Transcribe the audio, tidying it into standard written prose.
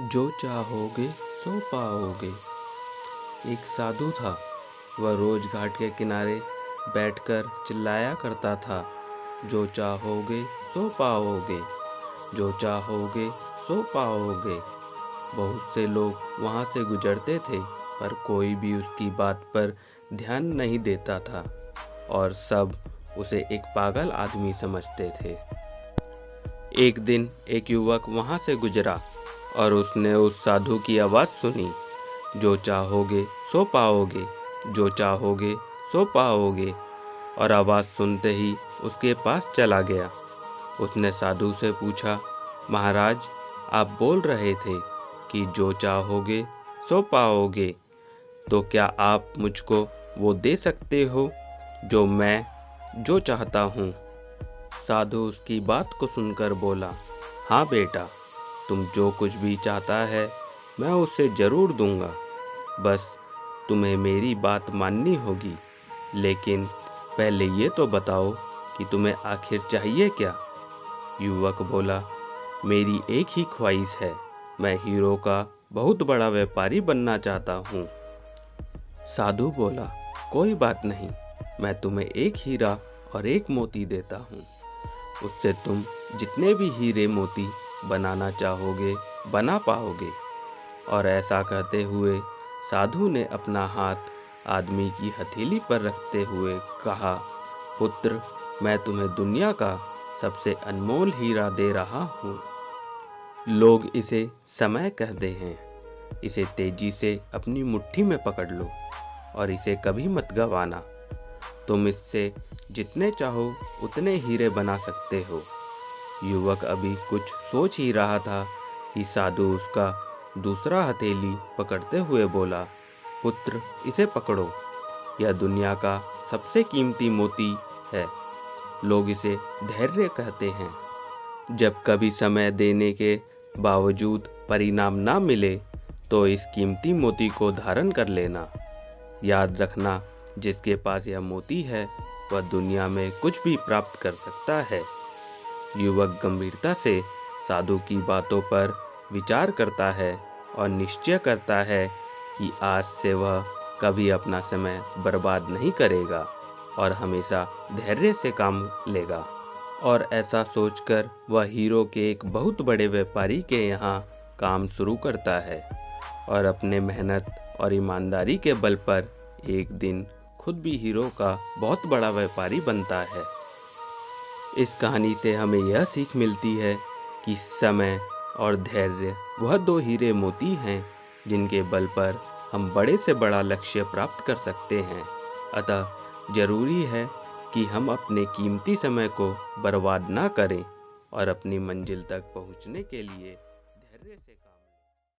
जो चाहोगे सो पाओगे। एक साधु था। वह रोज घाट के किनारे बैठकर चिल्लाया करता था, जो चाहोगे सो पाओगे, जो चाहोगे सो पाओगे। बहुत से लोग वहाँ से गुजरते थे, पर कोई भी उसकी बात पर ध्यान नहीं देता था और सब उसे एक पागल आदमी समझते थे। एक दिन एक युवक वहाँ से गुजरा और उसने उस साधु की आवाज़ सुनी, जो चाहोगे सो पाओगे, जो चाहोगे सो पाओगे। और आवाज़ सुनते ही उसके पास चला गया। उसने साधु से पूछा, महाराज, आप बोल रहे थे कि जो चाहोगे सो पाओगे, तो क्या आप मुझको वो दे सकते हो जो चाहता हूँ। साधु उसकी बात को सुनकर बोला, हाँ बेटा, तुम जो कुछ भी चाहता है मैं उसे ज़रूर दूंगा, बस तुम्हें मेरी बात माननी होगी। लेकिन पहले ये तो बताओ कि तुम्हें आखिर चाहिए क्या। युवक बोला, मेरी एक ही ख्वाहिश है, मैं हीरो का बहुत बड़ा व्यापारी बनना चाहता हूँ। साधु बोला, कोई बात नहीं, मैं तुम्हें एक हीरा और एक मोती देता हूँ। उससे तुम जितने भी हीरे मोती बनाना चाहोगे बना पाओगे। और ऐसा कहते हुए साधु ने अपना हाथ आदमी की हथेली पर रखते हुए कहा, पुत्र, मैं तुम्हें दुनिया का सबसे अनमोल हीरा दे रहा हूँ। लोग इसे समय कहते हैं। इसे तेजी से अपनी मुट्ठी में पकड़ लो और इसे कभी मत गंवाना। तुम इससे जितने चाहो उतने हीरे बना सकते हो। युवक अभी कुछ सोच ही रहा था कि साधु उसका दूसरा हथेली पकड़ते हुए बोला, पुत्र, इसे पकड़ो, यह दुनिया का सबसे कीमती मोती है। लोग इसे धैर्य कहते हैं। जब कभी समय देने के बावजूद परिणाम ना मिले तो इस कीमती मोती को धारण कर लेना। याद रखना, जिसके पास यह मोती है वह दुनिया में कुछ भी प्राप्त कर सकता है। युवक गंभीरता से साधु की बातों पर विचार करता है और निश्चय करता है कि आज से वह कभी अपना समय बर्बाद नहीं करेगा और हमेशा धैर्य से काम लेगा। और ऐसा सोचकर वह हीरो के एक बहुत बड़े व्यापारी के यहाँ काम शुरू करता है और अपने मेहनत और ईमानदारी के बल पर एक दिन खुद भी हीरो का बहुत बड़ा व्यापारी बनता है। इस कहानी से हमें यह सीख मिलती है कि समय और धैर्य वह दो हीरे मोती हैं जिनके बल पर हम बड़े से बड़ा लक्ष्य प्राप्त कर सकते हैं। अतः ज़रूरी है कि हम अपने कीमती समय को बर्बाद ना करें और अपनी मंजिल तक पहुंचने के लिए धैर्य से काम